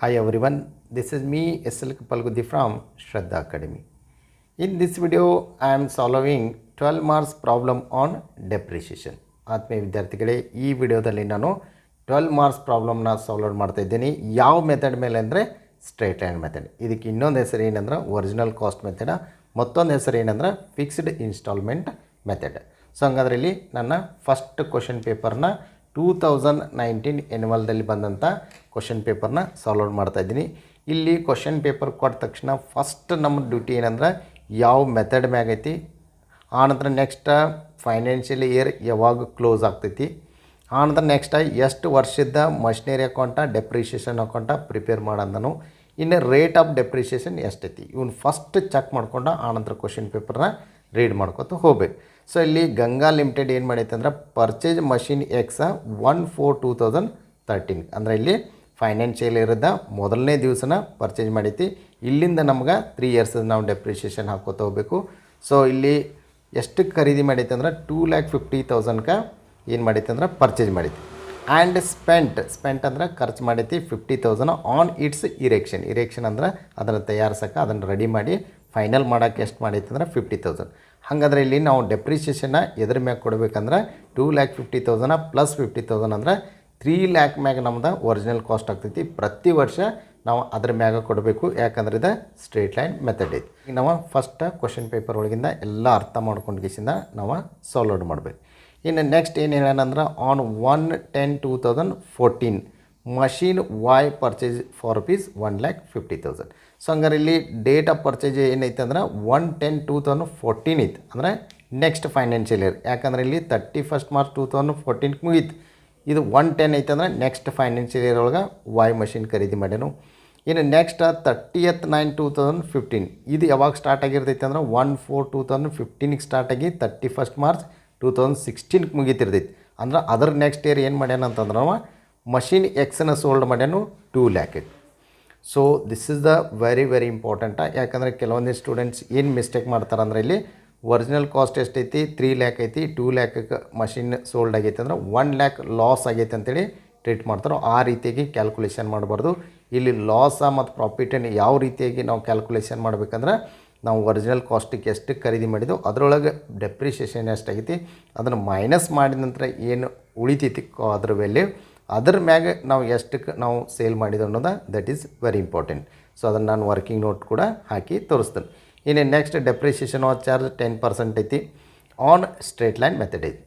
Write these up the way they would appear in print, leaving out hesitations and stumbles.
Hi everyone, this is me SL Kapalgudi from Shraddha Academy. In this video, I am solving 12 marks problem on depreciation. ಆತ್ಮೀಯ ವಿದ್ಯಾರ್ಥಿಗಳೇ, ಈ ವಿಡಿಯೋದಲ್ಲಿ ನಾನು 12 marks ಪ್ರಾಬ್ಲಮ್ನ solve ಮಾಡ್ತಾ ಇದ್ದೀನಿ. ಯಾವ ಮೆಥಡ್ ಮೇಲೆ ಅಂದರೆ ಸ್ಟ್ರೇಟ್ ಲೈನ್ ಮೆಥಡ್. ಇದಕ್ಕೆ ಇನ್ನೊಂದು ಹೆಸರು ಏನಂದ್ರೆ ಒರಿಜಿನಲ್ ಕಾಸ್ಟ್ ಮೆಥಡ್, ಮತ್ತೊಂದು ಹೆಸರು ಏನಂದ್ರೆ ಫಿಕ್ಸ್ಡ್ ಇನ್ಸ್ಟಾಲ್ಮೆಂಟ್ ಮೆಥಡ್. ಸೊ ಹಂಗಾದ್ರೆ ಇಲ್ಲಿ ನನ್ನ ಫಸ್ಟ್ ಕ್ವಶನ್ ಪೇಪರ್ನ 2019 ಎನ್ಯುವಲ್ದಲ್ಲಿ ಬಂದಂಥ ಕ್ವಶನ್ ಪೇಪರ್ನ ಸಾಲ್ವ್ ಮಾಡ್ತಾ ಇದ್ದೀನಿ. ಇಲ್ಲಿ ಕ್ವಶನ್ ಪೇಪರ್ ಕೊಟ್ಟ ತಕ್ಷಣ ಫಸ್ಟ್ ನಮ್ಮ ಡ್ಯೂಟಿ ಏನಂದ್ರೆ ಯಾವ ಮೆಥಡ್ ಮ್ಯಾಗ ಐತಿ, ಆನಂತರ ನೆಕ್ಸ್ಟ್ ಫೈನಾನ್ಷಿಯಲ್ ಇಯರ್ ಯಾವಾಗ ಕ್ಲೋಸ್ ಆಗ್ತೈತಿ, ಆನಂತರ ನೆಕ್ಸ್ಟ್ ಎಷ್ಟು ವರ್ಷದ machinery account depreciation account prepare ಮಾಡಂದನು, ಇನ್ನು ರೇಟ್ ಆಫ್ ಡೆಪ್ರಿಷಿಯೇಷನ್ ಎಷ್ಟೈತಿ ಇವನು ಫಸ್ಟ್ ಚೆಕ್ ಮಾಡ್ಕೊಂಡು ಆನಂತರ ಕ್ವಶನ್ ಪೇಪರ್ನ ರೀಡ್ ಮಾಡ್ಕೊತ ಹೋಗ್ಬೇಕು. ಸೊ ಇಲ್ಲಿ ಗಂಗಾ ಲಿಮಿಟೆಡ್ ಏನು ಮಾಡೈತೆ ಅಂದ್ರೆ ಪರ್ಚೇಸ್ ಮಷಿನ್ ಎಕ್ಸ್ 1/4/2013 ಅಂದರೆ ಇಲ್ಲಿ ಫೈನಾನ್ಷಿಯಲ್ ಇರೋದ ಮೊದಲನೇ ದಿವಸನ ಪರ್ಚೇಸ್ ಮಾಡೈತಿ. ಇಲ್ಲಿಂದ ನಮ್ಗೆ 3 ಇಯರ್ಸ್ ನಾವು ಡೆಪ್ರಿಷಿಯೇಷನ್ ಹಾಕೋತ ಹೋಗಬೇಕು. ಸೊ ಇಲ್ಲಿ ಎಷ್ಟು ಖರೀದಿ ಮಾಡೈತೆ ಅಂದ್ರೆ 2,50,000ಕ್ಕೆ ಏನು ಮಾಡೈತೆ ಅಂದ್ರೆ ಪರ್ಚೇಸ್ ಮಾಡೈತಿ. ಆ್ಯಂಡ್ ಸ್ಪೆಂಟ್ ಅಂದ್ರೆ ಖರ್ಚು ಮಾಡೈತಿ 50,000 ಆನ್ ಇಟ್ಸ್ ಇರೆಕ್ಷನ್ ಅಂದ್ರೆ ಅದನ್ನು ತಯಾರಿಸೋಕೆ ಅದನ್ನು ರೆಡಿ ಮಾಡಿ ಫೈನಲ್ ಮಾಡೋಕ್ಕೆ ಎಷ್ಟು ಮಾಡೈತೆ ಅಂದ್ರೆ 50,000. ಹಾಗಾದ್ರೆ ಇಲ್ಲಿ ನಾವು ಡೆಪ್ರಿಷಿಯೇಷನ್ನ ಎದ್ರ ಮ್ಯಾಗ ಕೊಡಬೇಕಂದ್ರೆ 2,50,000 ಪ್ಲಸ್ 50,000 ಅಂದ್ರೆ 3 ಲ್ಯಾಕ್ ಮ್ಯಾಗ ನಮ್ದು ಒರಿಜಿನಲ್ ಕಾಸ್ಟ್ ಆಗ್ತೈತಿ. ಪ್ರತಿ ವರ್ಷ ನಾವು ಅದ್ರ ಮ್ಯಾಗ ಕೊಡಬೇಕು, ಯಾಕಂದ್ರೆ ಇದು ಸ್ಟ್ರೇಟ್ ಲೈನ್ ಮೆಥಡ್ ಐತಿ. ಈಗ ನಾವು ಫಸ್ಟ್ ಕ್ವಶನ್ ಪೇಪರ್ ಒಳಗಿಂದ ಎಲ್ಲ ಅರ್ಥ ಮಾಡ್ಕೊಂಡು ಗಿಸಿಂದ ನಾವು ಸಾಲ್ವ್ ಮಾಡಬೇಕು. ಇನ್ನು ನೆಕ್ಸ್ಟ್ ಏನು ಹೇಳೋಣಂದ್ರೆ on 1/10/2014 machine Y purchase for rupees 1,50,000. So ಹಂಗಾರೆ ಇಲ್ಲಿ ಡೇಟ್ ಆಫ್ ಪರ್ಚೇಸ್ ಏನೈತೆ ಅಂದ್ರೆ 1/10/2014 ಐತೆ, ಅಂದರೆ ನೆಕ್ಸ್ಟ್ ಫೈನಾನ್ಷಿಯಲ್ ಇಯರ್. ಯಾಕಂದ್ರೆ ಇಲ್ಲಿ 31 ಮಾರ್ಚ್ 2014 ಮುಗೀತು. ಇದು 1/10 ಐತೆ ಅಂದ್ರೆ ನೆಕ್ಸ್ಟ್ ಫೈನಾನ್ಷಿಯಲ್ ಇಯರ್ ಒಳಗೆ ವೈ ಮಷಿನ್ ಖರೀದಿ ಮಾಡ್ಯಾನು. ಇನ್ನು ನೆಕ್ಸ್ಟ್ 30/9/2015 ಇದು ಯಾವಾಗ ಸ್ಟಾರ್ಟ್ ಆಗಿರ್ತೈತೆ ಅಂದ್ರೆ 1/4/2015ಗೆ ಸ್ಟಾರ್ಟ್ ಆಗಿ 31 ಮಾರ್ಚ್ 2016ಗೆ ಮುಗೀತಿರ್ತೈತಿ. ಅಂದ್ರೆ ಅದರ ನೆಕ್ಸ್ಟ್ ಇಯರ್ ಏನು ಮಾಡ್ಯಾನ ಅಂತಂದ್ರೆ ನಾವು ಮಷಿನ್ ಎಕ್ಸನ್ನ ಸೋಲ್ಡ್ ಮಾಡ್ಯಾನು 2 lakh. So this is the very important. ಯಾಕಂದರೆ ಕೆಲವೊಂದು ಸ್ಟೂಡೆಂಟ್ಸ್ ಏನು ಮಿಸ್ಟೇಕ್ ಮಾಡ್ತಾರೆ ಅಂದ್ರೆ ಇಲ್ಲಿ ಒರಿಜಿನಲ್ ಕಾಸ್ಟ್ ಎಷ್ಟೈತಿ 3 ಲ್ಯಾಕ್ ಐತಿ, 2 ಲ್ಯಾಕಕ್ಕೆ ಮಷಿನ್ ಸೋಲ್ಡ್ ಆಗೈತೆ ಅಂದ್ರೆ 1 ಲ್ಯಾಕ್ ಲಾಸ್ ಆಗೈತೆ ಅಂತೇಳಿ ಟ್ರೀಟ್ ಮಾಡ್ತಾರೆ. ಆ ರೀತಿಯಾಗಿ ಕ್ಯಾಲ್ಕುಲೇಷನ್ ಮಾಡಬಾರ್ದು. ಇಲ್ಲಿ ಲಾಸ ಮತ್ತು ಪ್ರಾಫಿಟನ್ನು ಯಾವ ರೀತಿಯಾಗಿ ನಾವು ಕ್ಯಾಲ್ಕುಲೇಷನ್ ಮಾಡಬೇಕಂದ್ರೆ ನಾವು ಒರಿಜಿನಲ್ ಕಾಸ್ಟಿಗೆ ಎಷ್ಟು ಖರೀದಿ ಮಾಡಿದೆವು ಅದರೊಳಗೆ ಡೆಪ್ರಿಷಿಯೇಷನ್ ಎಷ್ಟಾಗೈತಿ ಅದನ್ನು ಮೈನಸ್ ಮಾಡಿದ ನಂತರ ಏನು ಉಳಿತೈತಿ ಅದ್ರ ವ್ಯಾಲ್ಯೂ, ಅದ್ರ ಮ್ಯಾಗ ನಾವು ಎಷ್ಟಕ್ಕೆ ನಾವು ಸೇಲ್ ಮಾಡಿದ ಅನ್ನೋದು that is very important. So ಅದನ್ನು ನಾನು ವರ್ಕಿಂಗ್ ನೋಟ್ ಕೂಡ ಹಾಕಿ ತೋರಿಸ್ತೇನೆ. ಇನ್ನು ನೆಕ್ಸ್ಟ್ ಡೆಪ್ರಿಷಿಯೇಷನ್ ಆಫ್ ಚಾರ್ಜ್ 10% ಐತಿ ಆನ್ ಸ್ಟ್ರೇಟ್ ಲೈನ್ ಮೆಥಡ್ ಐತಿ.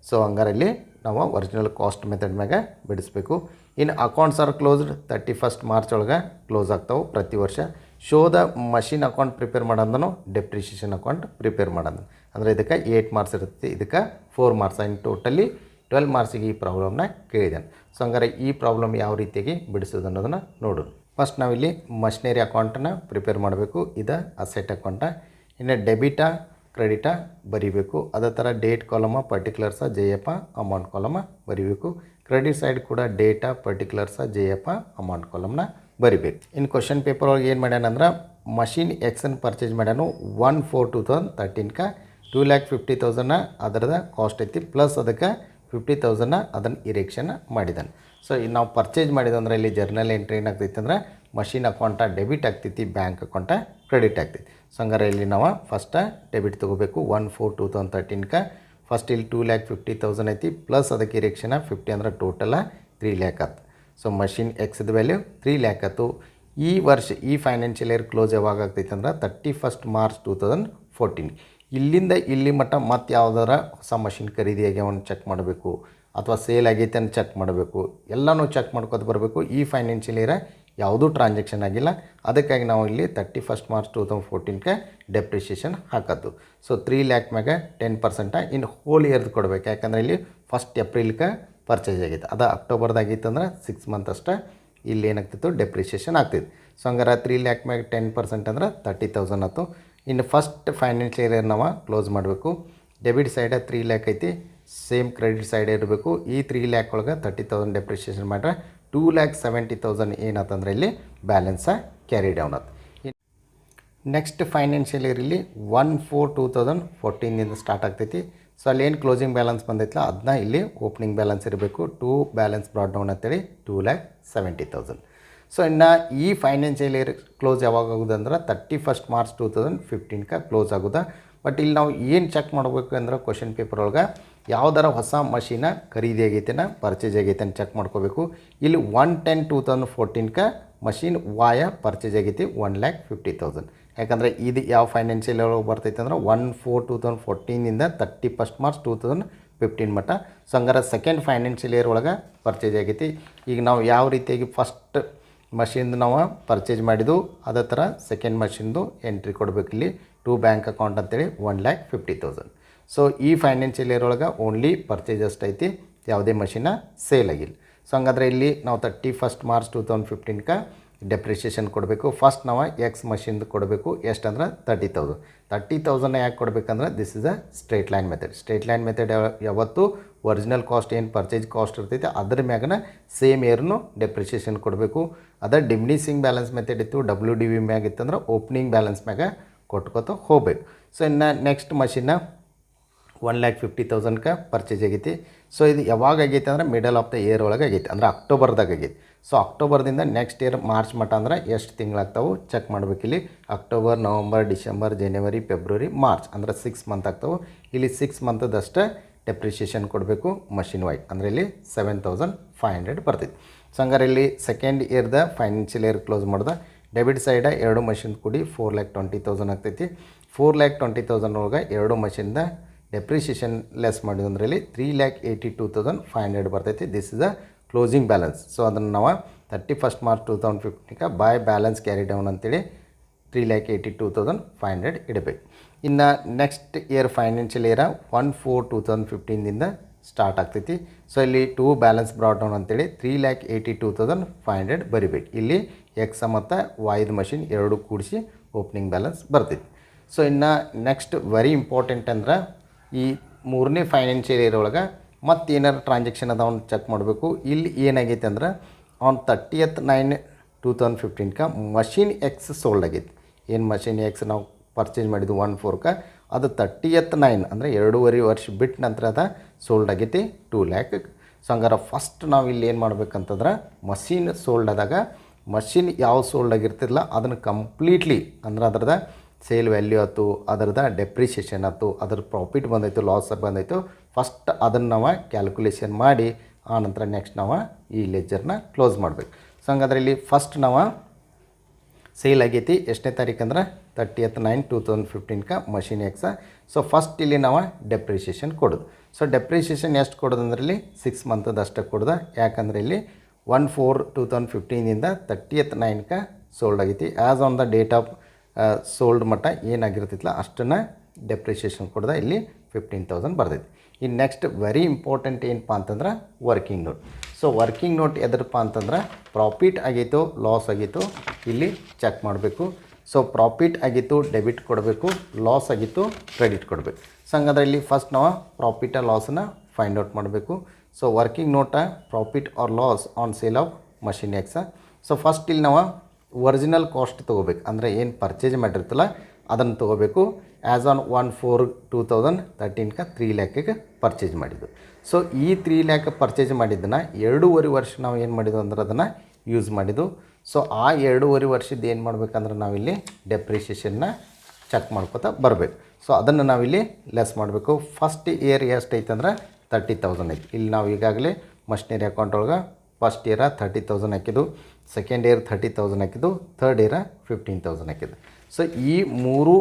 ಸೊ ಹಂಗಾರಲ್ಲಿ ನಾವು ಒರಿಜಿನಲ್ ಕಾಸ್ಟ್ ಮೆಥಡ್ ಮ್ಯಾಗ ಬಿಡಿಸ್ಬೇಕು. ಇನ್ನು ಅಕೌಂಟ್ಸ್ ಆರ್ ಕ್ಲೋಸ್ಡ್ 31 ಮಾರ್ಚ್ ಒಳಗೆ ಕ್ಲೋಸ್ ಆಗ್ತಾವೆ ಪ್ರತಿ ವರ್ಷ. ಶೋದ ಮಷಿನ್ ಅಕೌಂಟ್ ಪ್ರಿಪೇರ್ ಮಾಡೋದನ್ನು ಡೆಪ್ರಿಷಿಯೇಷನ್ ಅಕೌಂಟ್ ಪ್ರಿಪೇರ್ ಮಾಡೋದು ಅಂದರೆ ಇದಕ್ಕೆ 8 ಮಾರ್ಕ್ಸ್ ಇರುತ್ತೆ, ಇದಕ್ಕೆ 4 ಮಾರ್ಕ್ಸ್. ಇನ್ನು ಟೋಟಲಿ 12 ಮಾರ್ಕ್ಸಿಗೆ ಈ ಪ್ರಾಬ್ಲಮ್ನ ಕೇಳಿದ್ದಾನೆ. ಸೊ ಹಂಗಾರೆ ಈ ಪ್ರಾಬ್ಲಮ್ ಯಾವ ರೀತಿಯಾಗಿ ಬಿಡಿಸೋದು ಅನ್ನೋದನ್ನು ನೋಡೋಣ. ಫಸ್ಟ್ ನಾವಿಲ್ಲಿ ಮಷಿನರಿ ಅಕೌಂಟನ್ನು ಪ್ರಿಪೇರ್ ಮಾಡಬೇಕು. ಇದು ಅಸೆಟ್ ಅಕೌಂಟ. ಇನ್ನು ಡೆಬಿಟಾ ಕ್ರೆಡಿಟಾ ಬರೀಬೇಕು. ಅದೇ ಥರ ಡೇಟ್ ಕಾಲಮ ಪರ್ಟಿಕ್ಯುಲರ್ಸ ಜೆಯಪ್ಪ ಅಮೌಂಟ್ ಕಾಲಮ ಬರೀಬೇಕು. ಕ್ರೆಡಿಟ್ ಸೈಡ್ ಕೂಡ ಡೇಟಾ ಪರ್ಟಿಕ್ಯುಲರ್ಸ ಜೆಯಪ್ಪ ಅಮೌಂಟ್ ಕಾಲಮ್ನ ಬರಿಬೇಕು. ಇನ್ನು ಕ್ವಶನ್ ಪೇಪರ್ ಒಳಗೆ ಏನು ಮಾಡ್ಯಾನಂದ್ರೆ ಮಷಿನ್ ಎಕ್ಸನ್ನು ಪರ್ಚೇಸ್ ಮಾಡ್ಯಾನು 1/4/2013ಕ್ಕೆ 2,50,000 ಅದರದ ಕಾಸ್ಟ್ ಐತಿ, ಪ್ಲಸ್ ಅದಕ್ಕೆ 50,000 ಅದನ್ನು ಇರೆಕ್ಷನ್ ಮಾಡಿದ್ದಾನೆ. ಸೊ ನಾವು ಪರ್ಚೇಸ್ ಮಾಡಿದಂದ್ರೆ ಇಲ್ಲಿ ಜರ್ನಲ್ ಎಂಟ್ರಿ ಏನಾಗ್ತೈತೆ ಅಂದ್ರೆ ಮಷಿನ್ ಅಕೌಂಟ ಡೆಬಿಟ್ ಆಗ್ತೈತಿ, ಬ್ಯಾಂಕ್ ಅಕೌಂಟ ಕ್ರೆಡಿಟ್ ಆಗ್ತೈತಿ. ಸೊ ಹಂಗಾರೆ ಇಲ್ಲಿ ನಾವು ಫಸ್ಟ್ ಡೆಬಿಟ್ ತೊಗೋಬೇಕು 1/4/2013ಕ್ಕೆ. ಫಸ್ಟ್ ಇಲ್ಲಿ 2,50,000 ಐತಿ, ಪ್ಲಸ್ ಅದಕ್ಕೆ ಇರೆಕ್ಷನ್ 50 ಅಂದ್ರೆ ಟೋಟಲ 3 ಲ್ಯಾಕ್ ಆಯ್ತು. ಸೊ ಮಷಿನ್ ಎಕ್ಸ್ದ ವ್ಯಾಲ್ಯೂ 3 ಲ್ಯಾಕ್ ಆಯ್ತು. ಈ ವರ್ಷ ಈ ಫೈನಾನ್ಷಿಯಲ್ ಇಯರ್ ಕ್ಲೋಸ್ ಯಾವಾಗ ಆಗ್ತೈತೆ ಅಂದ್ರೆ 31 ಮಾರ್ಚ್ 2014. ಇಲ್ಲಿಂದ ಇಲ್ಲಿ ಮಟ್ಟ ಮತ್ತು ಯಾವುದಾರ ಹೊಸ ಮಷಿನ್ ಖರೀದಿ ಆಗ್ಯಾವನ್ನ ಚೆಕ್ ಮಾಡಬೇಕು, ಅಥವಾ ಸೇಲ್ ಆಗೈತೆ ಅಂತ ಚೆಕ್ ಮಾಡಬೇಕು, ಎಲ್ಲನೂ ಚೆಕ್ ಮಾಡ್ಕೊತ ಬರಬೇಕು. ಈ ಫೈನಾನ್ಷಿಯಲ್ ಇಯರ್ ಯಾವುದೂ ಟ್ರಾನ್ಸಾಕ್ಷನ್ ಆಗಿಲ್ಲ, ಅದಕ್ಕಾಗಿ ನಾವು ಇಲ್ಲಿ 31 ಮಾರ್ಚ್ 2014ಕ್ಕೆ ಡೆಪ್ರಿಷಿಯೇಷನ್ ಹಾಕೋದು. ಸೊ 3 ಲ್ಯಾಕ್ ಮ್ಯಾಗ 10%. ಇನ್ನು ಹೋಲ್ ಇಯರ್ದು ಕೊಡಬೇಕು, ಯಾಕಂದರೆ ಇಲ್ಲಿ 1 ಏಪ್ರಿಲ್ಗೆ ಪರ್ಚೇಸ್ ಆಗೈತೆ, ಅದು ಅಕ್ಟೋಬರ್ದಾಗಿತ್ತು ಅಂದ್ರೆ 6 ಮಂತ್ ಅಷ್ಟೇ ಇಲ್ಲಿ ಏನಾಗ್ತಿತ್ತು ಡೆಪ್ರಿಷಿಯೇಷನ್ ಆಗ್ತಿತ್ತು. ಸೊ ಹಂಗಾರೆ 3 ಲ್ಯಾಕ್ ಮ್ಯಾಗ 10% ಅಂದ್ರೆ 30,000 ಆಯ್ತು. ಇನ್ನು ಫಸ್ಟ್ ಫೈನಾನ್ಷಿಯಲ್ ಇಯರ್ ನಾವು ಕ್ಲೋಸ್ ಮಾಡಬೇಕು. ಡೆಬಿಟ್ ಸೈಡ್ 3 ಲ್ಯಾಕ್ ಐತಿ, ಸೇಮ್ ಕ್ರೆಡಿಟ್ ಸೈಡ್ ಇರಬೇಕು. ಈ 3 ಲ್ಯಾಕ್ ಒಳಗೆ 30,000 ಡೆಪ್ರಿಷಿಯೇಷನ್ ಮಾಡ್ರೆ 2,70,000 ಏನಾತಂದ್ರೆ ಇಲ್ಲಿ ಬ್ಯಾಲೆನ್ಸ ಕ್ಯಾರಿ ಡೌನ್ ಆಯ್ತು. ನೆಕ್ಸ್ಟ್ ಫೈನಾನ್ಷಿಯಲ್ ಇಯರ್ ಇಲ್ಲಿ 1/4/2014 ಸ್ಟಾರ್ಟ್ ಆಗ್ತೈತಿ. ಸೊ ಅಲ್ಲಿ ಏನು ಕ್ಲೋಸಿಂಗ್ ಬ್ಯಾಲೆನ್ಸ್ ಬಂದೈತಲ್ಲ ಅದನ್ನ ಇಲ್ಲಿ ಓಪನಿಂಗ್ ಬ್ಯಾಲೆನ್ಸ್ ಇರಬೇಕು. 2 ಬ್ಯಾಲೆನ್ಸ್ ಬ್ರಾಡ್ ಡೌನ್ ಅಂತೇಳಿ 2,70,000. ಸೊ ಇನ್ನು ಈ ಫೈನಾನ್ಷಿಯಲ್ ಇಯರ್ ಕ್ಲೋಸ್ ಯಾವಾಗ ಆಗೋದು ಅಂದ್ರೆ 31st ಮಾರ್ಚ್ 2015ಕ್ಕೆ ಕ್ಲೋಸ್ ಆಗೋದು. ಬಟ್ ಇಲ್ಲಿ ನಾವು ಏನು ಚೆಕ್ ಮಾಡಬೇಕು ಅಂದ್ರೆ ಕ್ವಶನ್ ಪೇಪರ್ ಒಳಗೆ ಯಾವ್ದಾರ ಹೊಸ ಮಷೀನ ಖರೀದಿ ಆಗೈತೆನ ಪರ್ಚೇಸ್ ಆಗೈತೆ ಅಂತ ಚೆಕ್ ಮಾಡ್ಕೋಬೇಕು. ಇಲ್ಲಿ 1/10/2014ಕ್ಕೆ ಮಷೀನ್ ವಾಯ ಪರ್ಚೇಸ್ ಆಗೈತಿ 1,50,000. ಯಾಕಂದರೆ ಇದು ಯಾವ ಫೈನಾನ್ಷಿಯಲ್ ಒಳಗೆ ಬರ್ತೈತೆ ಅಂದ್ರೆ 1/4/2014 31st ಮಾರ್ಚ್ 2015 ಮಟ್ಟ. ಸೊ ಹಂಗಾರೆ ಸೆಕೆಂಡ್ ಫೈನಾನ್ಷಿಯಲ್ ಇಯರ್ ಒಳಗೆ ಪರ್ಚೇಸ್ ಆಗೈತಿ. ಈಗ ನಾವು ಯಾವ ರೀತಿಯಾಗಿ ಫಸ್ಟ್ ಮಷಿನ್ದು ನಾವು ಪರ್ಚೇಸ್ ಮಾಡಿದ್ದು ಅದೇ ಥರ ಸೆಕೆಂಡ್ ಮಷಿನ್ದು ಎಂಟ್ರಿ ಕೊಡಬೇಕು. ಇಲ್ಲಿ ಟು ಬ್ಯಾಂಕ್ ಅಕೌಂಟ್ ಅಂತೇಳಿ 1,50,000. ಸೊ ಈ ಫೈನಾನ್ಷಿಯಲ್ ಇಯರ್ ಒಳಗೆ ಓನ್ಲಿ ಪರ್ಚೇಸ್ ಅಷ್ಟೈತಿ, ಯಾವುದೇ ಮಷಿನ ಸೇಲ್ ಆಗಿಲ್ಲ. ಸೊ ಹಂಗಾದ್ರೆ ಇಲ್ಲಿ ನಾವು 31st ಮಾರ್ಚ್ 2015ಕ್ಕೆ ಡೆಪ್ರಿಷಿಯೇಷನ್ ಕೊಡಬೇಕು. ಫಸ್ಟ್ ನಾವು ಎಕ್ಸ್ ಮಷಿನ್ದು ಕೊಡಬೇಕು. ಎಷ್ಟಂದ್ರೆ 30,000. 30,000 ಯಾಕೆ ಕೊಡಬೇಕಂದ್ರೆ this is a straight line method. Straight line method ಯಾವತ್ತು ಒರಿಜಿನಲ್ ಕಾಸ್ಟ್ ಏನು ಪರ್ಚೇಸ್ ಕಾಸ್ಟ್ ಇರ್ತೈತೆ ಅದ್ರ ಮ್ಯಾಗನ ಸೇಮ್ ಇಯರ್ನು ಡೆಪ್ರಿಷಿಯೇಷನ್ ಕೊಡಬೇಕು. ಅದೇ ಡಿಮಿನಿಷಿಂಗ್ ಬ್ಯಾಲೆನ್ಸ್ ಮೆಥಡ್ ಇತ್ತು, WDV ಮ್ಯಾಗ ಇತ್ತಂದ್ರೆ ಓಪನಿಂಗ್ ಬ್ಯಾಲೆನ್ಸ್ ಮ್ಯಾಗ ಕೊಟ್ಕೋತ ಹೋಗ್ಬೇಕು. ಸೊ ಇನ್ನು ನೆಕ್ಸ್ಟ್ ಮಷಿನ್ನ 1,50,000ಕ್ಕೆ ಪರ್ಚೇಸ್ ಆಗೈತಿ. ಸೊ ಇದು ಯಾವಾಗ ಆಗೈತೆ ಅಂದ್ರೆ ಮಿಡಲ್ ಆಫ್ ದ ಇಯರ್ ಒಳಗೆ ಆಗೈತಿ, ಅಂದ್ರೆ ಅಕ್ಟೋಬರ್ದಾಗ ಆಗೈತಿ. ಸೊ ಅಕ್ಟೋಬರ್ದಿಂದ ನೆಕ್ಸ್ಟ್ ಇಯರ್ ಮಾರ್ಚ್ ಮಟ್ಟ ಅಂದ್ರೆ ಎಷ್ಟು ತಿಂಗಳಾಗ್ತಾವೆ ಚೆಕ್ ಮಾಡಬೇಕಿಲ್ಲಿ. ಅಕ್ಟೋಬರ್, ನವಂಬರ್, ಡಿಸೆಂಬರ್, ಜನವರಿ, ಫೆಬ್ರವರಿ, ಮಾರ್ಚ್ ಅಂದ್ರೆ 6 ಮಂತ್ ಆಗ್ತಾವೆ. ಇಲ್ಲಿ 6 ಮಂತದಷ್ಟೇ ಡೆಪ್ರಿಷಿಯೇಷನ್ ಕೊಡಬೇಕು ಮಷಿನ್ ವೈಡ್, ಅಂದರೆ ಇಲ್ಲಿ 7,500 ಬರ್ತೈತಿ. ಸೊ ಹಂಗಾರೆ ಇಲ್ಲಿ ಸೆಕೆಂಡ್ ಇಯರ್ದ ಫೈನಾನ್ಷಿಯಲ್ ಇಯರ್ ಕ್ಲೋಸ್ ಮಾಡ್ದೆ. ಡೆಬಿಟ್ ಸೈಡ ಎರಡು ಮಷಿನ್ ಕೂಡಿ 4,20,000 ಆಗ್ತೈತಿ. 4,20,000 ಒಳಗೆ ಎರಡು ಮಷಿನ್ದ ಡೆಪ್ರಿಷಿಯೇಷನ್ ಲೆಸ್ ಮಾಡಿದ್ದು ಅಂದ್ರೆ ಇಲ್ಲಿ 3,82,500 ಬರ್ತೈತಿ. This is a closing balance. So ಅದನ್ನು ನಾವು 31st ಮಾರ್ಚ್ 2015ಕ್ಕೆ ಬೈ ಬ್ಯಾಲೆನ್ಸ್ ಕ್ಯಾರಿ ಡೌನ್ ಅಂತೇಳಿ 3,82,500 ಇಡಬೇಕು. ಇನ್ನು next year financial year 1/4/2015 start ಆಗ್ತೈತಿ. ಸೊ ಇಲ್ಲಿ ಟು ಬ್ಯಾಲೆನ್ಸ್ ಬ್ರಾಟ್ ಡೌನ್ ಅಂತೇಳಿ 3,82,500 ಬರಿಬೇಕು. ಇಲ್ಲಿ ಎಕ್ಸ್ ಮತ್ತು ವಾಯ್ದು ಮಷಿನ್ ಎರಡು ಕೂಡಿಸಿ ಓಪನಿಂಗ್ ಬ್ಯಾಲೆನ್ಸ್ ಬರ್ತೈತಿ. ಸೊ ಇನ್ನು ನೆಕ್ಸ್ಟ್ ವೆರಿ ಇಂಪಾರ್ಟೆಂಟ್ ಅಂದ್ರೆ ಈ ಮೂರನೇ ಫೈನಾನ್ಷಿಯಲ್ ಇಯರ್ ಒಳಗೆ ಮತ್ತು ಏನಾರು ಟ್ರಾನ್ಸಾಕ್ಷನ್ ಅದಾವ ಚೆಕ್ ಮಾಡಬೇಕು. ಇಲ್ಲಿ ಏನಾಗೈತೆ ಅಂದ್ರೆ ಆನ್ 30th 9 2015ಕ್ಕೆ ಮಷಿನ್ ಎಕ್ಸ್ ಸೋಲ್ಡ್ ಆಗೈತಿ. ಏನು ಮಷಿನ್ ಎಕ್ಸ್ ನಾವು ಪರ್ಚೇಸ್ ಮಾಡಿದ್ದು 1/4ಕ್ಕೆ ಅದು 30th 9 ಅಂದರೆ 2.5 ವರ್ಷ ಬಿಟ್ಟು ನಂತರ ಅದು ಸೋಲ್ಡ್ ಆಗೈತಿ 2 lakh. ಸೊ ಹಂಗಾರೆ ಫಸ್ಟ್ ನಾವು ಇಲ್ಲಿ ಏನು ಮಾಡ್ಬೇಕಂತಂದ್ರೆ ಮಷಿನ್ ಸೋಲ್ಡ್ ಆದಾಗ ಮಷಿನ್ ಯಾವ ಸೋಲ್ಡ್ ಆಗಿರ್ತಿರಲ್ಲ ಅದನ್ನು ಕಂಪ್ಲೀಟ್ಲಿ ಅಂದ್ರೆ ಅದ್ರದ್ದು ಸೇಲ್ ವ್ಯಾಲ್ಯೂ ಆಯ್ತು, ಅದರದ ಡೆಪ್ರಿಷಿಯೇಷನ್ ಆಯ್ತು, ಅದ್ರ ಪ್ರಾಫಿಟ್ ಬಂದೈತು, ಲಾಸ್ ಬಂದೈತು, ಫಸ್ಟ್ ಅದನ್ನು ನಾವು ಕ್ಯಾಲ್ಕುಲೇಷನ್ ಮಾಡಿ ಆನಂತರ ನೆಕ್ಸ್ಟ್ ನಾವು ಈ ಲೆಜರ್ನ ಕ್ಲೋಸ್ ಮಾಡಬೇಕು. ಸೊ ಹಂಗಾದ್ರೆ ಇಲ್ಲಿ ಫಸ್ಟ್ ನಾವು ಸೇಲ್ ಆಗೈತಿ ಎಷ್ಟನೇ ತಾರೀಕು ಅಂದ್ರೆ 30th 9 2015ಕ್ಕೆ ಮಷಿನ್ ಎಕ್ಸ. ಸೊ ಫಸ್ಟ್ ಇಲ್ಲಿ ನಾವು ಡೆಪ್ರಿಷಿಯೇಷನ್ ಕೊಡೋದು. ಸೊ ಡೆಪ್ರಿಷಿಯೇಷನ್ ಎಷ್ಟು ಕೊಡೋದು ಅಂದ್ರೆ ಇಲ್ಲಿ 6 ಮಂತದ್ದು ಅಷ್ಟೇ ಕೊಡೋದು. ಯಾಕಂದರೆ ಇಲ್ಲಿ 1/4/2015 30th 9ಕ್ಕೆ ಸೋಲ್ಡ್ ಆಗೈತಿ. As on the date of sold ಮಟ್ಟ ಏನಾಗಿರ್ತಿತ್ತಲ್ಲ ಅಷ್ಟನ್ನು ಡೆಪ್ರಿಷಿಯೇಷನ್ ಕೊಡ್ದೆ ಇಲ್ಲಿ 15,000 ಬರ್ತೈತಿ. ಇನ್ನು ನೆಕ್ಸ್ಟ್ ವೆರಿ ಇಂಪಾರ್ಟೆಂಟ್ ಏನಪ್ಪ ಅಂತಂದ್ರೆ working note. So working note ಎದ್ರಪ್ಪ ಅಂತಂದ್ರೆ ಪ್ರಾಫಿಟ್ ಆಗೈತೋ ಲಾಸ್ ಆಗೈತೋ ಇಲ್ಲಿ ಚೆಕ್ ಮಾಡಬೇಕು. ಸೊ ಪ್ರಾಫಿಟ್ ಆಗಿತ್ತು ಡೆಬಿಟ್ ಕೊಡಬೇಕು, ಲಾಸ್ ಆಗಿತ್ತು ಕ್ರೆಡಿಟ್ ಕೊಡಬೇಕು. ಸೊ ಹಂಗಂದ್ರೆ ಇಲ್ಲಿ ಫಸ್ಟ್ ನಾವು ಪ್ರಾಫಿಟ್ ಲಾಸನ್ನು ಫೈಂಡ್ ಔಟ್ ಮಾಡಬೇಕು. So working note profit or loss on sale of machine X. So first ಇಲ್ಲಿ ನಾವು ಒರಿಜಿನಲ್ ಕಾಸ್ಟ್ ತೊಗೋಬೇಕು, ಅಂದರೆ ಏನು ಪರ್ಚೇಸ್ ಮಾಡಿರ್ತಲ್ಲ ಅದನ್ನು ತೊಗೋಬೇಕು. ಆ್ಯಸ್ ಆನ್ 1/4/2013ಕ್ಕೆ 3 lakhಗೆ ಪರ್ಚೇಸ್ ಮಾಡಿದ್ದು. ಸೊ ಈ 3 lakh ಪರ್ಚೇಸ್ ಮಾಡಿದ್ದನ್ನು 2.5 ವರ್ಷ ನಾವು ಏನು ಮಾಡಿದ್ದು ಅಂದ್ರೆ ಅದನ್ನು ಯೂಸ್ ಮಾಡಿದ್ದು. ಸೊ ಆ 2.5 ವರ್ಷದ್ದು ಏನು ಮಾಡ್ಬೇಕಂದ್ರೆ ನಾವಿಲ್ಲಿ ಡೆಪ್ರಿಷಿಯೇಷನ್ನ ಚೆಕ್ ಮಾಡ್ಕೊತಾ ಬರಬೇಕು. ಸೊ ಅದನ್ನು ನಾವಿಲ್ಲಿ ಲೆಸ್ ಮಾಡಬೇಕು. ಫಸ್ಟ್ ಇಯರ್ ಎಷ್ಟು ಐತೆ ಅಂದ್ರೆ 30,000 ಐತಿ. ಇಲ್ಲಿ ನಾವು ಈಗಾಗಲೇ ಮಷಿನರಿ ಅಕೌಂಟ್ ಒಳಗೆ ಫಸ್ಟ್ ಇಯರ 30,000 ಹಾಕಿದ್ದು, ಸೆಕೆಂಡ್ ಇಯರ್ 30,000 ಹಾಕಿದ್ದು, ಥರ್ಡ್ ಇಯರ 15,000 ಹಾಕಿದ್ದು. ಸೊ ಈ 3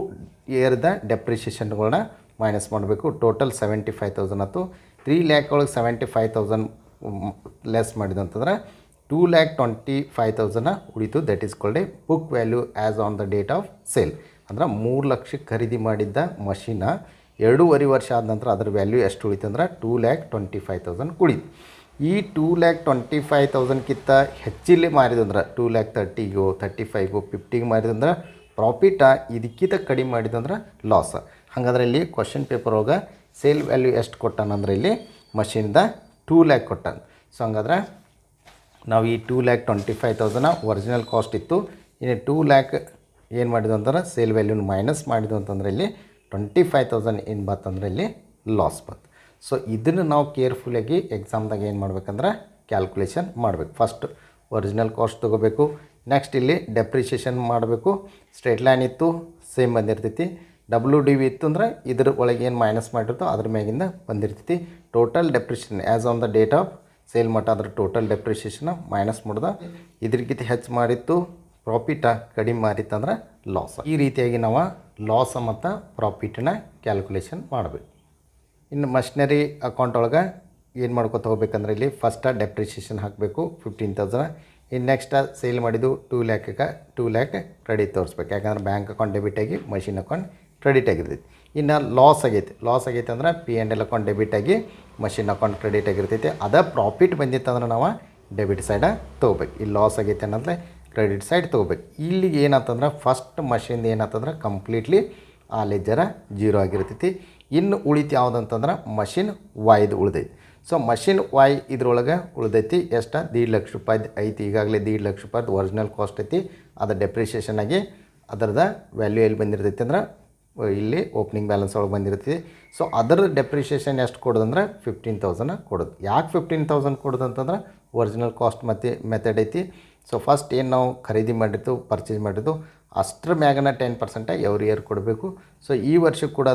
ಇಯರ್ದ ಡೆಪ್ರಿಷಿಯೇಷನ್ಗಳನ್ನ ಮೈನಸ್ ಮಾಡಬೇಕು. ಟೋಟಲ್ 75,000 ಆಯ್ತು. 3 lakh ಒಳಗೆ 75,000 ಲೆಸ್ ಮಾಡಿದ್ದು ಅಂತಂದ್ರೆ 2,25,000 ಉಳಿತು. That is called A book value as on the date of sale. ಅಂದ್ರೆ 3 ಲಕ್ಷಕ್ಕೆ ಖರೀದಿ ಮಾಡಿದ್ದ ಮಷಿನ 2.5 ವರ್ಷ ಆದ ನಂತರ ಅದ್ರ ವ್ಯಾಲ್ಯೂ ಎಷ್ಟು ಉಳಿತು ಅಂದ್ರೆ 2,25,000 ಉಳಿತು. ಈ 2,25,000ಕ್ಕಿಂತ ಹೆಚ್ಚಿಲ್ಲೇ ಮಾರಿದಂದ್ರೆ 2,30,000ಗೋ 35ಗೋ 50ಗೆ ಮಾರಿದಂದ್ರೆ ಪ್ರಾಫಿಟ, ಇದಕ್ಕಿಂತ ಕಡಿಮೆ ಮಾಡಿದಂದ್ರೆ ಲಾಸ್. ಹಾಗಾದ್ರೆ ಇಲ್ಲಿ ಕ್ವಶನ್ ಪೇಪರ್ ಒಳಗೆ ಸೇಲ್ ವ್ಯಾಲ್ಯೂ ಎಷ್ಟು ಕೊಟ್ಟಾನಂದ್ರೆ ಇಲ್ಲಿ ಮಷಿನ್ದ 2 lakh ಕೊಟ್ಟಾನ. ಸೊ ಹಂಗಾದ್ರೆ ನಾವು ಈ 2,25,000 ಒರಿಜಿನಲ್ ಕಾಸ್ಟ್ ಇತ್ತು. ಇನ್ನು 2 lakh ಏನು ಮಾಡಿದ್ವು ಅಂತಂದ್ರೆ ಸೇಲ್ ವ್ಯಾಲ್ಯೂನ ಮೈನಸ್ ಮಾಡಿದ್ವು ಅಂತಂದ್ರೆ ಇಲ್ಲಿ 25,000 ಏನು ಬರ್ತಂದ್ರೆ ಇಲ್ಲಿ ಲಾಸ್ ಬಂತು. ಸೊ ಇದನ್ನು ನಾವು ಕೇರ್ಫುಲ್ಲಾಗಿ ಎಕ್ಸಾಮ್ದಾಗ ಏನು ಮಾಡ್ಬೇಕಂದ್ರೆ ಕ್ಯಾಲ್ಕುಲೇಷನ್ ಮಾಡಬೇಕು. ಫಸ್ಟ್ ಒರಿಜಿನಲ್ ಕಾಸ್ಟ್ ತೊಗೋಬೇಕು, ನೆಕ್ಸ್ಟ್ ಇಲ್ಲಿ ಡೆಪ್ರಿಷಿಯೇಷನ್ ಮಾಡಬೇಕು. ಸ್ಟ್ರೇಟ್ ಲೈನ್ ಇತ್ತು ಸೇಮ್ ಬಂದಿರ್ತೈತಿ. WDV ಇತ್ತು ಅಂದ್ರೆ ಇದ್ರ ಒಳಗೆ ಏನು ಮೈನಸ್ ಮಾಡಿರ್ತೋ ಅದ್ರ ಮ್ಯಾಗಿಂದ ಬಂದಿರ್ತೈತಿ. Total depreciation as on the date of sale ಮಟ್ಟ ಅದ್ರ ಟೋಟಲ್ ಡೆಪ್ರಿಷಿಯೇಷನ್ ಮೈನಸ್ ಮಾಡ್ದೆ. ಇದ್ರಗಿಂತ ಹೆಚ್ಚು ಮಾಡಿತ್ತು ಪ್ರಾಫಿಟ, ಕಡಿಮೆ ಮಾರಿತ್ತು ಅಂದ್ರೆ ಲಾಸ್. ಈ ರೀತಿಯಾಗಿ ನಾವು ಲಾಸ್ ಮತ್ತು ಪ್ರಾಫಿಟನ್ನ ಕ್ಯಾಲ್ಕುಲೇಷನ್ ಮಾಡಬೇಕು. ಇನ್ನು ಮಷಿನರಿ ಅಕೌಂಟ್ ಒಳಗೆ ಏನು ಮಾಡ್ಕೊತ ಹೋಗ್ಬೇಕಂದ್ರೆ ಇಲ್ಲಿ ಫಸ್ಟ್ ಡೆಪ್ರಿಷಿಯೇಷನ್ ಹಾಕಬೇಕು 15,000. ಇನ್ನು ನೆಕ್ಸ್ಟ್ ಸೇಲ್ ಮಾಡಿದ್ದು 2 ಲ್ಯಾಕ್ಗೆ 2 ಲ್ಯಾಕ್ ಕ್ರೆಡಿಟ್ ತೋರಿಸ್ಬೇಕು. ಯಾಕಂದ್ರೆ ಬ್ಯಾಂಕ್ ಅಕೌಂಟ್ ಡೆಬಿಟ್ ಆಗಿ ಮಷಿನ್ ಅಕೌಂಟ್ ಕ್ರೆಡಿಟ್ ಆಗಿರ್ತೈತಿ. ಇನ್ನು ಲಾಸ್ ಆಗೈತೆ ಅಂದ್ರೆ P&L ಅಕೌಂಟ್ ಡೆಬಿಟ್ ಆಗಿ ಮಷಿನ್ ಅಕೌಂಟ್ ಕ್ರೆಡಿಟ್ ಆಗಿರ್ತೈತಿ. ಅದೇ ಪ್ರಾಫಿಟ್ ಬಂದಿತ್ತು ಅಂದ್ರೆ ನಾವು ಡೆಬಿಟ್ ಸೈಡ ತೊಗೋಬೇಕು. ಇಲ್ಲಿ ಲಾಸ್ ಆಗೈತೆ ಅನ್ನೋದ್ರೆ ಕ್ರೆಡಿಟ್ ಸೈಡ್ ತೊಗೋಬೇಕು. ಇಲ್ಲಿಗೆ ಏನಾಗ್ತಂದ್ರೆ ಫಸ್ಟ್ ಮಷಿನ್ದು ಏನಾಗ್ತಂದ್ರೆ ಕಂಪ್ಲೀಟ್ಲಿ ಆ ಲೆಜ್ಜರ 0 ಆಗಿರ್ತೈತಿ. ಇನ್ನು ಉಳಿತು ಯಾವುದಂತಂದ್ರೆ ಮಷಿನ್ ವಾಯ್ದು ಉಳಿದೈತಿ. ಸೊ ಮಷಿನ್ ವಾಯ್ ಇದ್ರೊಳಗೆ ಉಳಿದೈತಿ ಎಷ್ಟು 1.5 ಲಕ್ಷ ರೂಪಾಯ್ದು ಐತಿ. ಈಗಾಗಲೇ 1.5 ಲಕ್ಷ ರೂಪಾಯ್ದು ಒರಿಜಿನಲ್ ಕಾಸ್ಟ್ ಐತಿ. ಅದು ಡೆಪ್ರಿಷಿಯೇಷನ್ ಆಗಿ ಅದರದ ವ್ಯಾಲ್ಯೂ ಎಲ್ಲಿ ಬಂದಿರ್ತೈತಿ ಅಂದ್ರೆ ಇಲ್ಲಿ ಓಪನಿಂಗ್ ಬ್ಯಾಲೆನ್ಸ್ ಒಳಗೆ ಬಂದಿರ್ತೈತಿ. ಸೊ ಅದರ ಡೆಪ್ರಿಷಿಯೇಷನ್ ಎಷ್ಟು ಕೊಡೋದಂದ್ರೆ 15,000 ಕೊಡೋದು. ಯಾಕೆ 15,000 ಕೊಡೋದು ಅಂತಂದ್ರೆ ಒರಿಜಿನಲ್ ಕಾಸ್ಟ್ ಮತ್ತು ಮೆಥಡ್ ಐತಿ. ಸೊ ಫಸ್ಟ್ ಏನು ನಾವು ಖರೀದಿ ಮಾಡಿದ್ದು ಪರ್ಚೇಸ್ ಮಾಡಿದ್ದು ಅಷ್ಟರ ಮ್ಯಾಗನ 10% ಎವ್ರಿ ಇಯರ್ ಕೊಡಬೇಕು. ಸೊ ಈ ವರ್ಷಕ್ಕೆ ಕೂಡ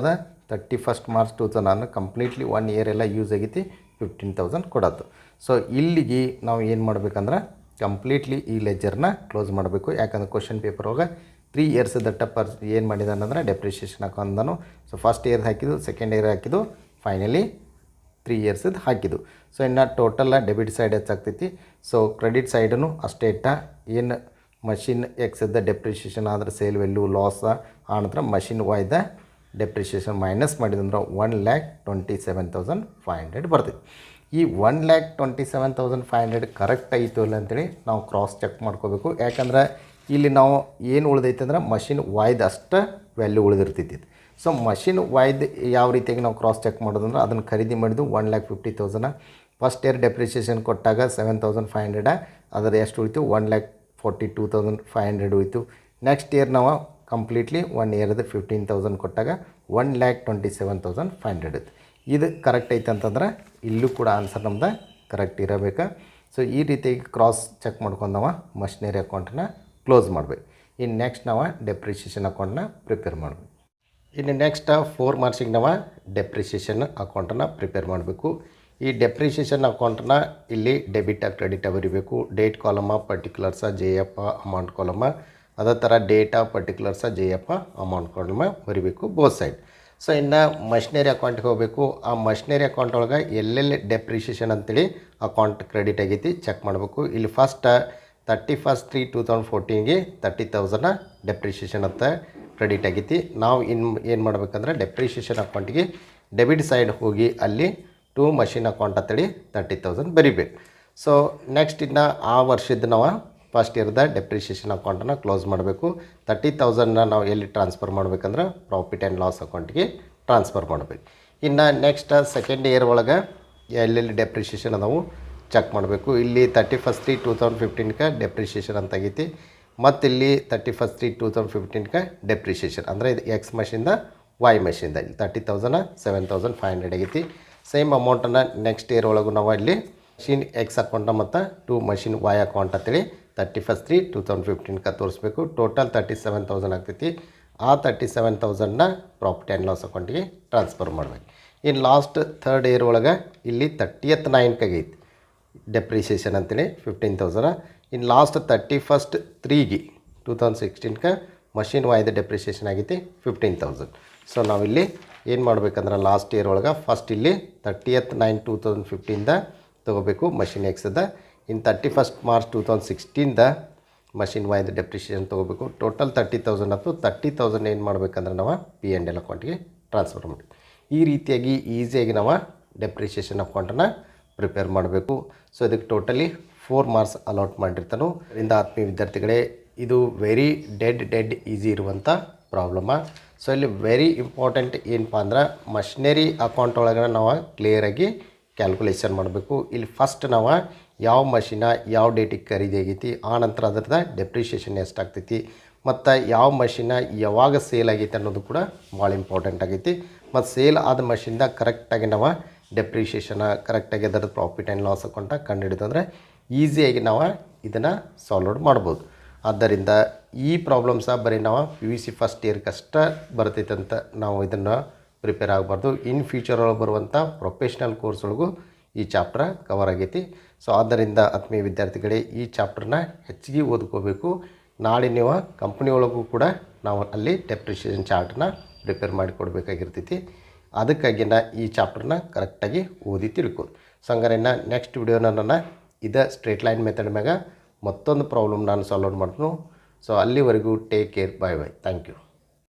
31 ಮಾರ್ಚ್ 2000 ಕಂಪ್ಲೀಟ್ಲಿ 1 ಇಯರ್ ಎಲ್ಲ ಯೂಸ್ ಆಗೈತಿ 15,000 ಕೊಡೋದು. ಸೊ ಇಲ್ಲಿಗೆ ನಾವು ಏನು ಮಾಡ್ಬೇಕಂದ್ರೆ ಕಂಪ್ಲೀಟ್ಲಿ ಈ ಲೆಜರ್ನ ಕ್ಲೋಸ್ ಮಾಡಬೇಕು. ಯಾಕಂದ್ರೆ ಕ್ವಶನ್ ಪೇಪರ್ ಒಳಗೆ 3 ಇಯರ್ಸ್ ದಟ್ಟ ಏನು ಮಾಡಿದಾನಂದ್ರೆ ಡೆಪ್ರಿಷಿಯೇಷನ್ ಹಾಕೊಂಡನು. ಸೊ ಫಸ್ಟ್ ಇಯರ್ ಹಾಕಿದ್ದು, ಸೆಕೆಂಡ್ ಇಯರ್ ಹಾಕಿದ್ದು, ಫೈನಲಿ 3 ಇಯರ್ಸದ್ದು ಹಾಕಿದ್ದು. ಸೊ ಇನ್ನು ಟೋಟಲ್ ಡೆಬಿಟ್ ಸೈಡ್ ಹೆಚ್ಚಾಗ್ತೈತಿ. ಸೊ ಕ್ರೆಡಿಟ್ ಸೈಡನ್ನು ಅಷ್ಟೇ ಇಟ್ಟ ಏನು ಮಷಿನ್ ಎಕ್ಸದ ಡೆಪ್ರಿಷಿಯೇಷನ್ ಆದರೆ ಸೇಲ್ ವ್ಯಾಲ್ಯೂ ಲಾಸ್ ಆನಂತರ ಮಷಿನ್ ವಾಯ್ದ ಡೆಪ್ರಿಷಿಯೇಷನ್ ಮೈನಸ್ ಮಾಡಿದಂದ್ರೆ 1,27,500 ಬರ್ತೈತಿ. ಈ 1,27,500 ಕರೆಕ್ಟ್ ಆಯಿತು ಇಲ್ಲ ಅಂತೇಳಿ ನಾವು ಕ್ರಾಸ್ ಚೆಕ್ ಮಾಡ್ಕೋಬೇಕು. ಯಾಕಂದ್ರೆ ಇಲ್ಲಿ ನಾವು ಏನು ಉಳಿದೈತೆ ಅಂದ್ರೆ ಮಷಿನ್ ವಾಯ್ದು ಅಷ್ಟು ವ್ಯಾಲ್ಯೂ ಉಳಿದಿರ್ತೈತಿ. ಸೊ ಮಷಿನ್ ವಾಯ್ದು ಯಾವ ರೀತಿಯಾಗಿ ನಾವು ಕ್ರಾಸ್ ಚೆಕ್ ಮಾಡೋದಂದ್ರೆ ಅದನ್ನು ಖರೀದಿ ಮಾಡಿದ್ದು 1,50,000. ಫಸ್ಟ್ ಇಯರ್ ಡೆಪ್ರಿಷಿಯೇಷನ್ ಕೊಟ್ಟಾಗ 7,500 ಅದರ ಎಷ್ಟು ಉಳಿತು 1,42,500 ಉಳಿತು. ನೆಕ್ಸ್ಟ್ ಇಯರ್ ನಾವು ಕಂಪ್ಲೀಟ್ಲಿ 1 ಇಯರ್ದು 15,000 ಕೊಟ್ಟಾಗ 1,27,500 ಇತ್ತು. ಇದು ಕರೆಕ್ಟ್ ಐತೆ ಅಂತಂದ್ರೆ ಇಲ್ಲೂ ಕೂಡ ಆನ್ಸರ್ ನಮ್ದು ಕರೆಕ್ಟ್ ಇರಬೇಕು. ಸೊ ಈ ರೀತಿಯಾಗಿ ಕ್ರಾಸ್ ಚೆಕ್ ಮಾಡ್ಕೊಂಡು ನಾವು ಮಷಿನರಿ ಅಕೌಂಟನ್ನ ಕ್ಲೋಸ್ ಮಾಡಬೇಕು. ಇನ್ನು ನೆಕ್ಸ್ಟ್ ನಾವು ಡೆಪ್ರಿಷಿಯೇಷನ್ ಅಕೌಂಟನ್ನ ಪ್ರಿಪೇರ್ ಮಾಡಬೇಕು. ಇನ್ನು ನೆಕ್ಸ್ಟ್ 4 ಮಾರ್ಕ್ಸಿಗೆ ನಾವು ಡೆಪ್ರಿಷಿಯೇಷನ್ ಅಕೌಂಟನ್ನು ಪ್ರಿಪೇರ್ ಮಾಡಬೇಕು. ಈ ಡೆಪ್ರಿಷಿಯೇಷನ್ ಅಕೌಂಟನ್ನ ಇಲ್ಲಿ ಡೆಬಿಟ್ ಕ್ರೆಡಿಟ್ ಬರೀಬೇಕು. ಡೇಟ್ ಕಾಲಮ ಪರ್ಟಿಕ್ಯುಲರ್ಸ JF ಅಮೌಂಟ್ ಕಾಲಮ, ಅದೇ ಥರ ಡೇಟಾ ಪರ್ಟಿಕ್ಯುಲರ್ಸ JF ಅಮೌಂಟ್ ಕಾಲಮ ಬರೀಬೇಕು ಬೋತ್ ಸೈಡ್. ಸೊ ಇನ್ನು ಮಷಿನರಿ ಅಕೌಂಟ್ಗೆ ಹೋಗಬೇಕು. ಆ ಮಷಿನರಿ ಅಕೌಂಟ್ ಒಳಗೆ ಎಲ್ಲೆಲ್ಲಿ ಡೆಪ್ರಿಷಿಯೇಷನ್ ಅಂತೇಳಿ ಅಕೌಂಟ್ ಕ್ರೆಡಿಟ್ ಆಗೈತಿ ಚೆಕ್ ಮಾಡಬೇಕು. ಇಲ್ಲಿ ಫಸ್ಟ್ 31/3/2014ಗೆ 30,000 ಡೆಪ್ರಿಷಿಯೇಷನ್ ಅಂತ ಕ್ರೆಡಿಟ್ ಆಗೈತಿ. ನಾವು ಏನು ಮಾಡ್ಬೇಕಂದ್ರೆ ಡೆಪ್ರಿಷಿಯೇಷನ್ ಅಕೌಂಟಿಗೆ ಡೆಬಿಟ್ ಸೈಡ್ ಹೋಗಿ ಅಲ್ಲಿ ಟು ಮಷಿನ್ ಅಕೌಂಟ್ ಅಂತೇಳಿ 30,000 ಬರಿಬೇಕು. ಸೊ ನೆಕ್ಸ್ಟ್ ಇನ್ನು ಆ ವರ್ಷದ ನಾವು ಫಸ್ಟ್ ಇಯರ್ದ ಡೆಪ್ರಿಷಿಯೇಷನ್ ಅಕೌಂಟನ್ನು ಕ್ಲೋಸ್ ಮಾಡಬೇಕು. 30,000ನ ನಾವು ಎಲ್ಲಿ ಟ್ರಾನ್ಸ್ಫರ್ ಮಾಡಬೇಕಂದ್ರೆ ಪ್ರಾಫಿಟ್ ಆ್ಯಂಡ್ ಲಾಸ್ ಅಕೌಂಟಿಗೆ ಟ್ರಾನ್ಸ್ಫರ್ ಮಾಡಬೇಕು. ಇನ್ನು ನೆಕ್ಸ್ಟ್ ಸೆಕೆಂಡ್ ಇಯರ್ ಒಳಗೆ ಎಲ್ಲೆಲ್ಲಿ ಡೆಪ್ರಿಷಿಯೇಷನ್ ಅದಾವು ಚೆಕ್ ಮಾಡಬೇಕು. ಇಲ್ಲಿ 31/3/2015ಗೆ ಡೆಪ್ರಿಷಿಯೇಷನ್ ಅಂತ ಆಗೈತಿ. ಮತ್ತು ಇಲ್ಲಿ 31/3/2015ಗೆ ಡೆಪ್ರಿಷಿಯೇಷನ್ ಅಂದರೆ ಇದು X ಮಷಿನ್ದ Y ಮಷಿನ್ದ ಇಲ್ಲಿ 30,000 7,500 ಆಗೈತಿ. ಸೇಮ್ ಅಮೌಂಟನ್ನು ನೆಕ್ಸ್ಟ್ ಇಯರ್ ಒಳಗೂ ನಾವು ಇಲ್ಲಿ ಮಷಿನ್ X ಅಕೌಂಟ ಮತ್ತು ಟು ಮಷಿನ್ Y ಅಕೌಂಟ್ ಅಂತೇಳಿ 31/3/2015ಗೆ ತೋರಿಸ್ಬೇಕು. ಟೋಟಲ್ 37,000 ಆಗ್ತೈತಿ. ಆ 37,000ನ ಪ್ರಾಫಿಟ್ ಆ್ಯಂಡ್ ಲಾಸ್ ಅಕೌಂಟಿಗೆ ಟ್ರಾನ್ಸ್ಫರ್ ಮಾಡಬೇಕು. ಇನ್ನು ಲಾಸ್ಟ್ ಥರ್ಡ್ ಇಯರ್ ಒಳಗೆ ಇಲ್ಲಿ 30th 9ಗೆ ಆಗೈತಿ ಡೆಪ್ರಿಷಿಯೇಷನ್ ಅಂತೇಳಿ 15,000. ಇನ್ನು ಲಾಸ್ಟ್ 31st 3ಗೆ 2016ಗೆ ಮಷಿನ್ ವಾಯ್ದು ಡೆಪ್ರಿಷಿಯೇಷನ್ ಆಗೈತಿ 15,000. ಸೊ ನಾವಿಲ್ಲಿ ಏನು ಮಾಡ್ಬೇಕಂದ್ರೆ ಲಾಸ್ಟ್ ಇಯರ್ ಒಳಗೆ ಫಸ್ಟ್ ಇಲ್ಲಿ 30th 9/2015ದ ತೊಗೋಬೇಕು ಮಷಿನ್ ಎಕ್ಸದ. ಇನ್ನು 31st ಮಾರ್ಚ್ 2016ದ ಮಷಿನ್ ವಾಯ್ದು ಡೆಪ್ರಿಷಿಯೇಷನ್ ತೊಗೋಬೇಕು. ಟೋಟಲ್ 30,000 ಆಯ್ತು. 30,000 ಏನು ಮಾಡ್ಬೇಕಂದ್ರೆ ನಾವು P&L ಅಕೌಂಟಿಗೆ ಟ್ರಾನ್ಸ್ಫರ್ ಮಾಡಿ ಈ ರೀತಿಯಾಗಿ ಈಸಿಯಾಗಿ ನಾವು ಡೆಪ್ರಿಷಿಯೇಷನ್ ಅಕೌಂಟನ್ನು ಪ್ರಿಪೇರ್ ಮಾಡಬೇಕು. ಸೊ ಇದಕ್ಕೆ ಟೋಟಲಿ 4 ಮಾರ್ಕ್ಸ್ ಅಲಾಟ್ ಮಾಡಿರ್ತಾನೆ. ಇದರಿಂದ ಆತ್ಮೀಯ ವಿದ್ಯಾರ್ಥಿಗಳೇ ಇದು ವೆರಿ ಡೆಡ್ ಈಸಿ ಇರುವಂಥ ಪ್ರಾಬ್ಲಮ. ಸೊ ಇಲ್ಲಿ ವೆರಿ ಇಂಪಾರ್ಟೆಂಟ್ ಏನಪ್ಪ ಅಂದ್ರೆ ಮಷಿನರಿ ಅಕೌಂಟ್ ಒಳಗೆ ನಾವು ಕ್ಲಿಯರಾಗಿ ಕ್ಯಾಲ್ಕುಲೇಷನ್ ಮಾಡಬೇಕು. ಇಲ್ಲಿ ಫಸ್ಟ್ ನಾವು ಯಾವ ಮಷಿನ ಯಾವ ಡೇಟಿಗೆ ಖರೀದಿ ಆಗೈತಿ, ಆ ನಂತರ ಅದರದ ಡೆಪ್ರಿಷಿಯೇಷನ್ ಎಷ್ಟಾಗ್ತೈತಿ, ಮತ್ತು ಯಾವ ಮಷಿನ ಯಾವಾಗ ಸೇಲ್ ಆಗೈತಿ ಅನ್ನೋದು ಕೂಡ ಭಾಳ ಇಂಪಾರ್ಟೆಂಟ್ ಆಗೈತಿ. ಮತ್ತು ಸೇಲ್ ಆದ ಮಷಿನ್ದ ಕರೆಕ್ಟಾಗಿ ನಾವು ಡೆಪ್ರಿಷಿಯೇಷನ್ ಕರೆಕ್ಟಾಗಿ ಅದರ ಪ್ರಾಫಿಟ್ ಆ್ಯಂಡ್ ಲಾಸ್ ಅಕೌಂಟ ಕಂಡುಹಿಡಿದಂದ್ರೆ ಈಸಿಯಾಗಿ ನಾವು ಇದನ್ನು ಸಾಲ್ವ್ ಮಾಡ್ಬೋದು. ಆದ್ದರಿಂದ ಈ ಪ್ರಾಬ್ಲಮ್ಸ ಬರೀ ನಾವು ಪಿ ಯು ಸಿ ಫಸ್ಟ್ ಇಯರ್ಗಷ್ಟೇ ಬರ್ತೈತೆ ಅಂತ ನಾವು ಇದನ್ನು ಪ್ರಿಪೇರ್ ಆಗಬಾರ್ದು. ಇನ್ ಫ್ಯೂಚರ್ ಒಳಗೆ ಬರುವಂಥ ಪ್ರೊಫೆಷ್ನಲ್ ಕೋರ್ಸ್ ಒಳಗೂ ಈ ಚಾಪ್ಟರ್ ಕವರ್ ಆಗೈತಿ. ಸೊ ಆದ್ದರಿಂದ ಆತ್ಮೀಯ ವಿದ್ಯಾರ್ಥಿಗಳೇ, ಈ ಚಾಪ್ಟರ್ನ ಹೆಚ್ಚಿಗೆ ಓದ್ಕೋಬೇಕು. ನಾಳೆ ನೀವು ಕಂಪ್ನಿ ಒಳಗೂ ಕೂಡ ನಾವು ಅಲ್ಲಿ ಡೆಪ್ರಿಷಿಯೇಷನ್ ಚಾರ್ಟ್ನ ಪ್ರಿಪೇರ್ ಮಾಡಿ ಕೊಡಬೇಕಾಗಿರ್ತೈತಿ. ಅದಕ್ಕಾಗಿ ಈ ಚಾಪ್ಟರ್ನ ಕರೆಕ್ಟಾಗಿ ಓದಿ ತಿಳ್ಕೊ. ಸೊ ಹಂಗಾರೆ ನೆಕ್ಸ್ಟ್ ವಿಡಿಯೋನ ನಾನು ಇದೇ ಸ್ಟ್ರೇಟ್ ಲೈನ್ ಮೆಥಡ್ ಮ್ಯಾಗ ಮತ್ತೊಂದು ಪ್ರಾಬ್ಲಮ್ ನಾನು ಸಾಲ್ವ್ ಮಾಡ್ತೀನಿ. ಸೊ ಅಲ್ಲಿವರೆಗೂ take care, bye bye, thank you.